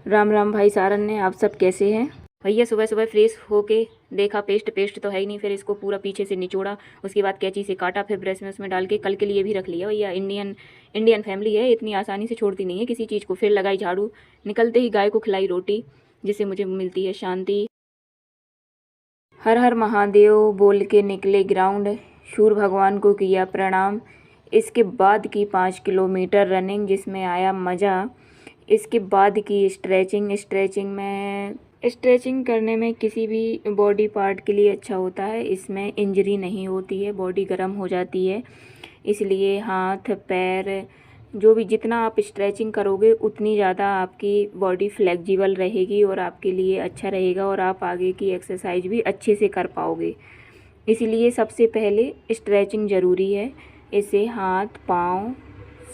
राम राम भाई सारन ने, आप सब कैसे हैं भैया। सुबह सुबह फ्रेश होके देखा पेस्ट तो है ही नहीं, फिर इसको पूरा पीछे से निचोड़ा, उसके बाद कैंची से काटा, फिर ब्रश में उसमें डाल के कल के लिए भी रख लिया। भैया इंडियन फैमिली है, इतनी आसानी से छोड़ती नहीं है किसी चीज़ को। फिर लगाई झाड़ू, निकलते ही गाय को खिलाई रोटी, जिससे मुझे मिलती है शांति। हर हर महादेव बोल के निकले ग्राउंड, सूर्य भगवान को किया प्रणाम। इसके बाद की 5 किलोमीटर रनिंग, जिसमें आया मज़ा। इसके बाद की स्ट्रेचिंग करने में किसी भी बॉडी पार्ट के लिए अच्छा होता है। इसमें इंजरी नहीं होती है, बॉडी गर्म हो जाती है। इसलिए हाथ पैर जो भी जितना आप स्ट्रेचिंग करोगे उतनी ज़्यादा आपकी बॉडी फ्लेक्सिबल रहेगी और आपके लिए अच्छा रहेगा, और आप आगे की एक्सरसाइज भी अच्छे से कर पाओगे। इसलिए सबसे पहले स्ट्रेचिंग ज़रूरी है। इससे हाथ पाँव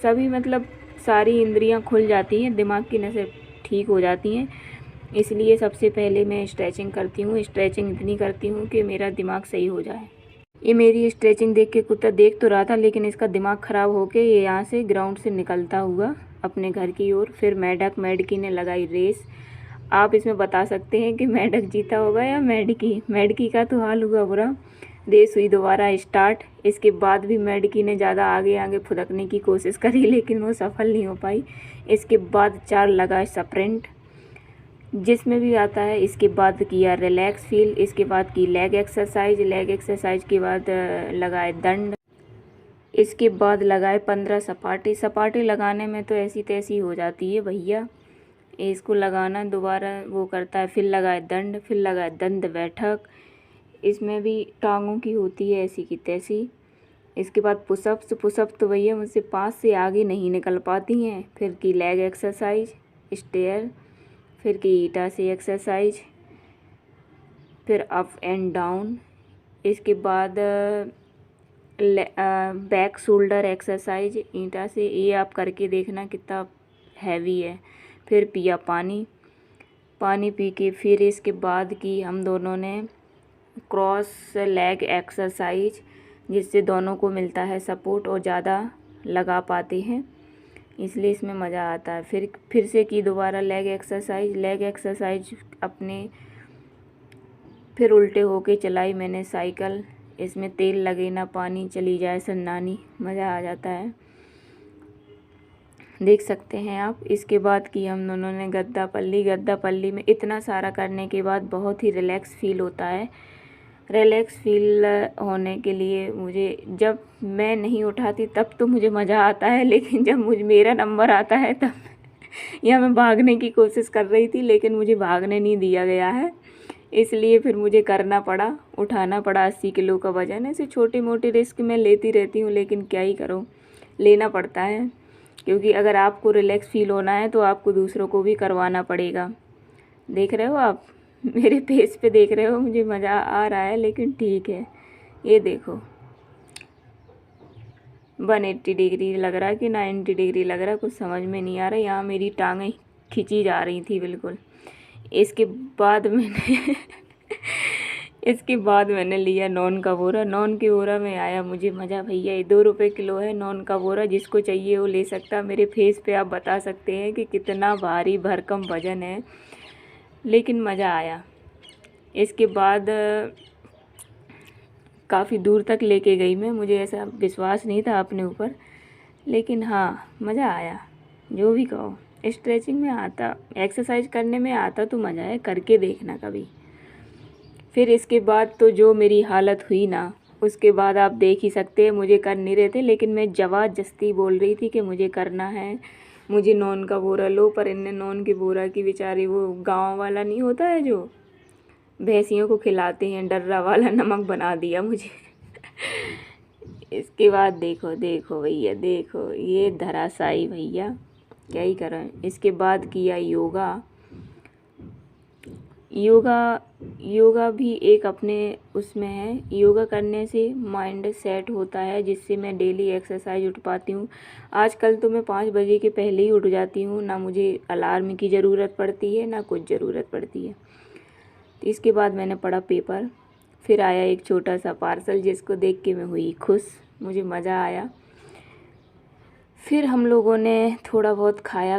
सभी मतलब सारी इंद्रियां खुल जाती हैं, दिमाग की नसें ठीक हो जाती हैं। इसलिए सबसे पहले मैं स्ट्रेचिंग करती हूँ। स्ट्रेचिंग इतनी करती हूँ कि मेरा दिमाग सही हो जाए। ये मेरी स्ट्रेचिंग देख के कुत्ता देख तो रहा था, लेकिन इसका दिमाग ख़राब होके ये यहाँ से ग्राउंड से निकलता हुआ अपने घर की ओर। फिर मेढकी ने लगाई रेस। आप इसमें बता सकते हैं कि मेढक जीता होगा या मेढकी का तो हाल हुआ बुरा। रेस हुई दोबारा स्टार्ट। इसके बाद भी मेढकी ने ज़्यादा आगे आगे फुदकने की कोशिश करी, लेकिन वो सफल नहीं हो पाई। इसके बाद 4 लगा स्प्रिंट, जिसमें भी आता है। इसके बाद किया रिलैक्स फील। इसके बाद की लेग एक्सरसाइज के बाद लगाए दंड। इसके बाद लगाए 15 सपाटे लगाने में तो ऐसी तैसी हो जाती है भैया। इसको लगाना दोबारा वो करता है। फिर लगाए दंड, फिर लगाए दंड बैठक। इसमें भी टांगों की होती है ऐसी की तैसी। इसके बाद पुशअप्स तो भैया मुझसे 5 से आगे नहीं निकल पाती हैं। फिर की लेग एक्सरसाइज, स्टेयर, फिर की ईटा से एक्सरसाइज, फिर अप एंड डाउन। इसके बाद बैक शोल्डर एक्सरसाइज ईटा से। ये आप करके देखना कितना हैवी है। फिर पिया पानी पी के फिर इसके बाद की हम दोनों ने क्रॉस लेग एक्सरसाइज, जिससे दोनों को मिलता है सपोर्ट और ज़्यादा लगा पाते हैं, इसलिए इसमें मज़ा आता है। फिर से की दोबारा लेग एक्सरसाइज अपने। फिर उल्टे होके चलाई मैंने साइकिल। इसमें तेल लगे ना पानी चली जाए सन्नानी, मज़ा आ जाता है, देख सकते हैं आप। इसके बाद की हम दोनों ने गद्दा पल्ली में इतना सारा करने के बाद बहुत ही रिलैक्स फील होता है। रिलैक्स फील होने के लिए मुझे, जब मैं नहीं उठाती तब तो मुझे मज़ा आता है, लेकिन जब मेरा नंबर आता है तब या मैं भागने की कोशिश कर रही थी, लेकिन मुझे भागने नहीं दिया गया है। इसलिए फिर मुझे करना पड़ा, उठाना पड़ा 80 किलो का वज़न। ऐसे छोटे मोटे रिस्क मैं लेती रहती हूँ, लेकिन क्या ही करूँ, लेना पड़ता है। क्योंकि अगर आपको रिलैक्स फील होना है तो आपको दूसरों को भी करवाना पड़ेगा। देख रहे हो आप, मेरे फेस पे देख रहे हो, मुझे मज़ा आ रहा है, लेकिन ठीक है। ये देखो 180 डिग्री लग रहा है कि 90 डिग्री लग रहा है, कुछ समझ में नहीं आ रहा। यहाँ मेरी टांगें खिंची जा रही थी बिल्कुल। इसके बाद मैंने इसके बाद मैंने लिया नॉन का बोरा। नॉन के बोरा में आया मुझे मज़ा भैया। ये 2 रुपये किलो है नॉन का बोरा, जिसको चाहिए वो ले सकता। मेरे फेस पे आप बता सकते हैं कि कितना भारी भरकम वज़न है, लेकिन मज़ा आया। इसके बाद काफ़ी दूर तक लेके गई मैं, मुझे ऐसा विश्वास नहीं था अपने ऊपर, लेकिन हाँ मज़ा आया। जो भी कहो, स्ट्रेचिंग में आता, एक्सरसाइज करने में आता तो मज़ा है, करके देखना कभी। फिर इसके बाद तो जो मेरी हालत हुई ना, उसके बाद आप देख ही सकते हैं। मुझे कर नहीं रहे थे, लेकिन मैं ज़बरदस्ती बोल रही थी कि मुझे करना है, मुझे नॉन का बोरा लो। पर इनने नॉन के बोरा की बेचारी, वो गाँव वाला नहीं होता है जो भैंसियों को खिलाते हैं, डर्रा वाला नमक बना दिया मुझे। इसके बाद देखो भैया, देखो ये धराशायी भैया, क्या ही करें। इसके बाद किया योगा भी एक अपने उसमें है। योगा करने से माइंड सेट होता है, जिससे मैं डेली एक्सरसाइज उठ पाती हूँ। आजकल तो मैं 5 बजे के पहले ही उठ जाती हूँ, ना मुझे अलार्म की ज़रूरत पड़ती है, ना कुछ ज़रूरत पड़ती है। तो इसके बाद मैंने पढ़ा पेपर। फिर आया एक छोटा सा पार्सल, जिसको देख के मैं हुई खुश, मुझे मज़ा आया। फिर हम लोगों ने थोड़ा बहुत खाया,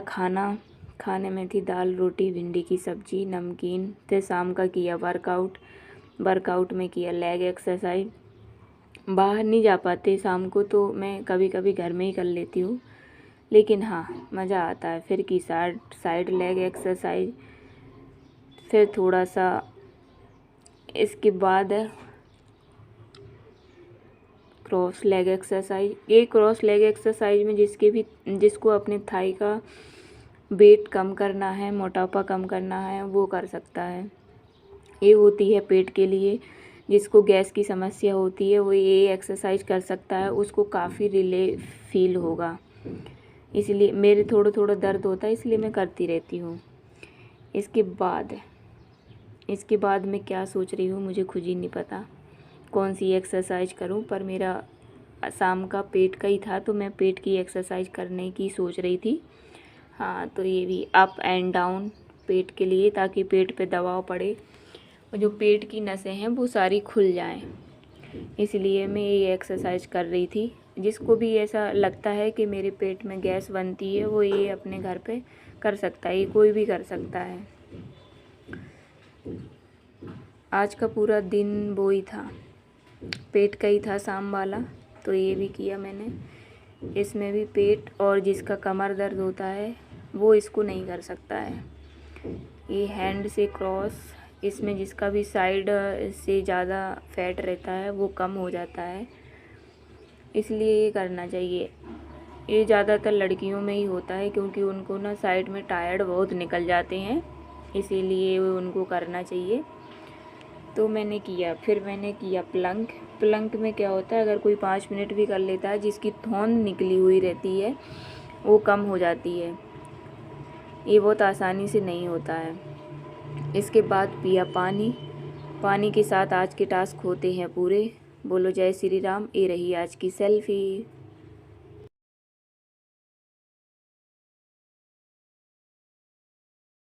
खाने में थी दाल रोटी भिंडी की सब्जी नमकीन। फिर शाम का किया वर्कआउट में किया लेग एक्सरसाइज। बाहर नहीं जा पाते शाम को तो मैं कभी कभी घर में ही कर लेती हूँ, लेकिन हाँ मज़ा आता है। फिर की साइड लेग एक्सरसाइज। फिर थोड़ा सा इसके बाद क्रॉस लेग एक्सरसाइज। ये क्रॉस लेग एक्सरसाइज में जिसको अपने थाई का वेट कम करना है, मोटापा कम करना है, वो कर सकता है। ये होती है पेट के लिए। जिसको गैस की समस्या होती है वो ये एक्सरसाइज कर सकता है, उसको काफ़ी रिलीफ फील होगा। इसलिए मेरे थोड़ा दर्द होता है, इसलिए मैं करती रहती हूँ। इसके बाद मैं क्या सोच रही हूँ मुझे खुद ही नहीं पता कौन सी एक्सरसाइज करूँ, पर मेरा शाम का पेट का ही था तो मैं पेट की एक्सरसाइज करने की सोच रही थी। हाँ, तो ये भी अप एंड डाउन पेट के लिए, ताकि पेट पे दबाव पड़े और जो पेट की नसें हैं वो सारी खुल जाएं। इसलिए मैं ये एक्सरसाइज कर रही थी। जिसको भी ऐसा लगता है कि मेरे पेट में गैस बनती है वो ये अपने घर पे कर सकता है, ये कोई भी कर सकता है। आज का पूरा दिन वो ही था, पेट का ही था शाम वाला, तो ये भी किया मैंने। इसमें भी पेट और जिसका कमर दर्द होता है वो इसको नहीं कर सकता है। ये हैंड से क्रॉस, इसमें जिसका भी साइड से ज़्यादा फैट रहता है वो कम हो जाता है, इसलिए ये करना चाहिए। ये ज़्यादातर लड़कियों में ही होता है क्योंकि उनको ना साइड में टायर्ड बहुत निकल जाते हैं, इसीलिए उनको करना चाहिए। तो मैंने किया। फिर मैंने किया प्लंक में क्या होता है, अगर कोई 5 मिनट भी कर लेता है, जिसकी थोन निकली हुई रहती है वो कम हो जाती है। ये बहुत आसानी से नहीं होता है। इसके बाद पिया पानी के साथ आज के टास्क होते हैं पूरे। बोलो जय श्री राम। ये रही आज की सेल्फी।